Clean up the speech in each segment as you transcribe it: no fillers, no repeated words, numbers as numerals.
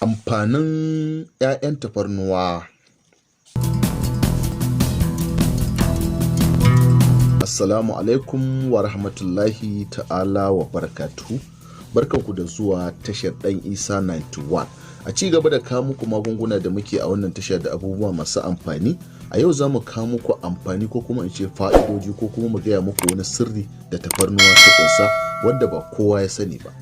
Amfanin 'ya'yan tafarnuwa. Assalamu alaikum wa rahmatullahi ta'ala wa barakatuhu. Barkanku da zuwa tashar ɗan Isa 91. A ci gaba da kawo muku magunguna da muke a wannan tasha da abubuwa masu amfani. A yau za mu kawo muku amfani ko kuma in ce fa'idoji ko kuma mu gaya muku wani sirri da tafarnuwa ta ƙunsa wanda ba kowa ya sani ba.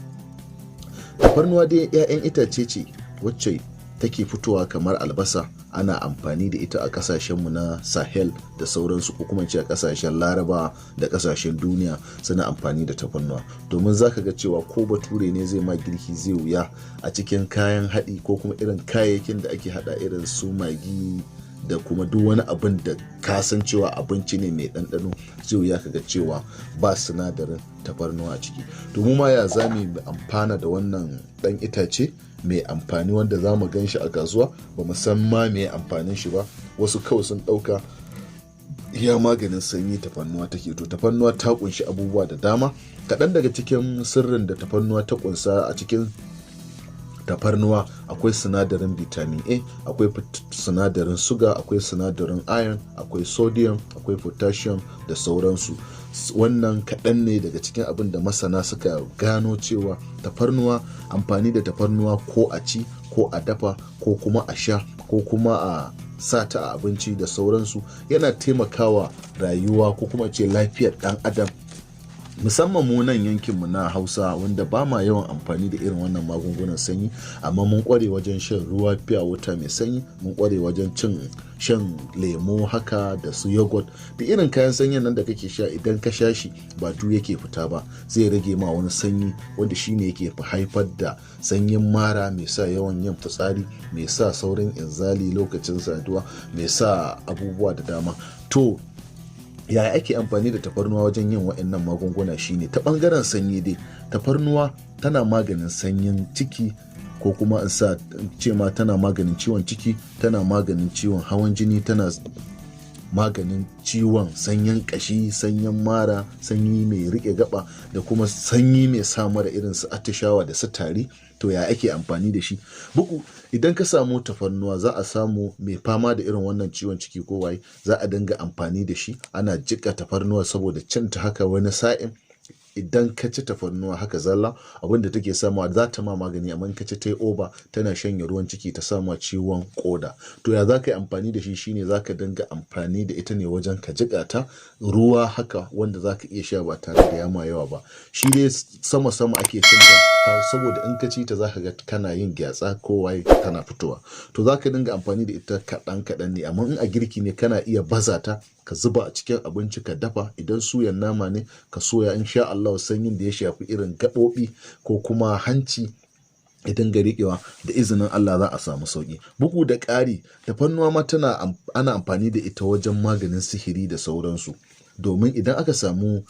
Tafarnuwa dai 'ya'yan itace ce wacce take fitowa kamar albasa. Ana amfani da ita a kasashenmu na Sahel da sauransu, ko kuma ce a kasashen Laraba da kasashen duniya suna amfani da tafarnuwa. Domin za ka ga cewa ko bature ne zai ma girki zai wuya a cikin kayan haɗi ko kuma irin kayayyakin da ake haɗa irin su magi da kuma duk wani abin da ka san cewa abinci ne mai ɗanɗano, zai wuya ka ga cewa ba sinadarin tafarnuwa a ciki. Domin ma ya za mu amfana da wannan ɗan itace mai amfani wanda za mu gan shi a kasuwa ba mu san ma me amfanin shi ba. Wasu kawai sun ɗauka iya maganin sanyi tafarnuwa take. To tafarnuwa ta kunshi abubuwa da dama. Kaɗan daga cikin sirrin da tafarnuwa ta kunsa: a cikin tafarnuwa akwai sinadarin vitamin A, akwai sinadarin suga, akwai sinadarin iron, akwai sodium, akwai potassium da sauransu. Wannan kaɗan ne daga cikin abin da masana suka gano cewa tafarnuwa, amfani da tafarnuwa ko a ci ko a dafa ko kuma a sha ko kuma a sa ta a abinci da sauransu, yana taimakawa rayuwa ko kuma ce lafiyar ɗan adam. Musamman mu nan yankinmu na Hausa wanda ba ma yawan amfani da irin wannan magungunan sanyi, amma mun kware wajen shan ruwa fiya wuta mai sanyi, mun kware wajen shan lemo haka da su yogurt da irin kayan sanyin nan da kake sha. Idan ka sha shi ba du yake fita ba, zai rage ma wani sanyi wanda shine yake haifar da sanyin mara, mai sa yawan yin fitsari, mai sa saurin inzali lokacin saduwa, mai sa abubuwa da dama. To yaya ake amfani da tafarnuwa wajen yin waɗannan magunguna? Shine ta ɓangaren sanyi dai, tafarnuwa tana maganin sanyin ciki, ko kuma in sa ce ma tana maganin ciwon ciki, tana maganin ciwon hawan jini, tana maganin ciwon sanyin ƙashi, sanyin mara, sanyi mai riƙe gaba da kuma sanyi mai sa mara irin su atishawa da su tari. To ya ake amfani da shi? Bugu idan ka samu tafarnuwa, za a samu mai fama da irin wannan ciwon ciki ko waye, za a dinga amfani da shi. Ana jiƙa tafarnuwa saboda cinta haka wani sa'in idan ka ci tafarnuwa haka zalla, abin da take samawa za ta ma magani, amma in ka ci ta yi oba tana shanye ruwan ciki ta sama ciwon koda. To ya za ka yi amfani da shi? Shine za ka dinga amfani da ita ne wajen ka jiƙa ta ruwa haka wanda za ka iya sha ba tare da yama yawa ba. Shi dai sama ake cin ta saboda in ka ci ta za ka ga kana yin gyatsa ko waye tana fitowa. To za ka dinga amfani da ita kaɗan ne, amma in a girki ne kana iya baza ta ka zuba a cikin abinci ka dafa. Idan suyan nama ne ka soya, insha Allah sanyin da ya shafi irin gaɓoɓi ko kuma hanci idan ga riƙewa, da izinin Allah za a samu sauƙi. Bugu da ƙari, tafarnuwa ma ana amfani da ita wajen maganin sihiri da sauransu. Domin idan aka samu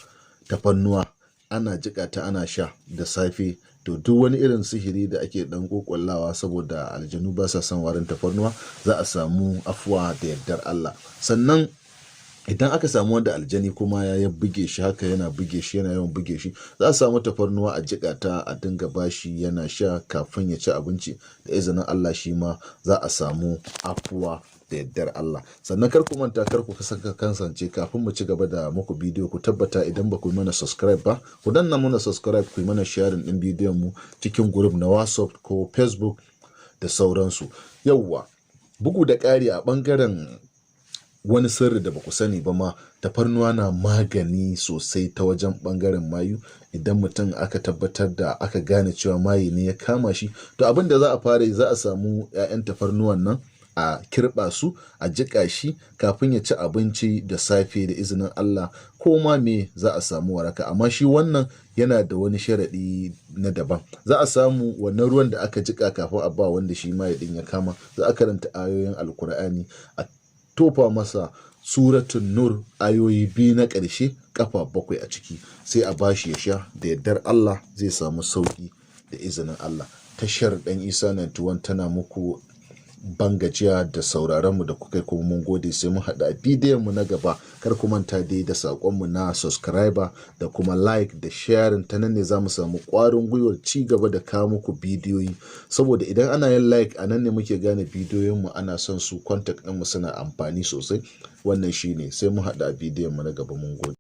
tafarnuwa ana jiƙa ta ana sha da safe, to duk wani irin sihiri da ake dan kokullawa saboda aljanu ba sa son warin tafarnuwa, za a samu afuwa da yardar Allah. Sannan idan aka samu wanda aljani kuma ya buge shi haka, yana buge shi, yana yawan buge shi, za a samu tafarnuwa a jiƙa ta a dinga bashi yana sha kafin ya ci abinci. Da izinin Allah shi ma za a samu afuwa da yardar Allah. Sannan kar ku manta, kar ku kasance kafin mu ci gaba da muku bidiyo, ku tabbata idan ba ku yi mana subscribe ba, ku danna mana subscribe, ku yi mana sharing din bidiyon mu cikin group na WhatsApp ko Facebook da sauransu. Yawwa, bugu da ƙari, a ɓangaren wani sirri da ba ku sani ba ma, tafarnuwa na magani sosai ta wajen ɓangaren mayu. Idan mutum aka tabbatar da aka gane cewa maye ne ya kama shi, to abin da za a fara yi, za a samu 'ya'yan tafarnuwan nan a kirɓa su, a jiƙa shi kafin ya ci abinci da safe. Da izinin Allah ko ma me za a samu waraka. Amma shi wannan yana da wani sharaɗi na daban. Za a samu wannan ruwan da aka jiƙa kafin a ba wanda shi maye ɗin ya kama, za a karanta ayoyin Alkur'ani, a tofa masa suratun Nur ayoyi 2 na ƙarshe ƙafa 7 a ciki, sai a bashi ya sha. Da yardar Allah zai samu sauƙi da izinin Allah. Tashar ɗan Isa 91 tana muku ban gajiya da sauraron mu da kuka kuma mun gode, sai mun haɗa a bidiyon mu na gaba. Kar ku manta dai da sakon mu na subscriber da kuma like da sharing, ta nan ne za mu samu ƙwarin gwiwar ci gaba da kawo muku bidiyoyi, saboda idan ana yin like a nan ne muke gane bidiyoyin mu ana son su, contact ɗin mu suna amfani sosai. Wannan shine, sai mun haɗa a bidiyon mu na gaba, mun gode.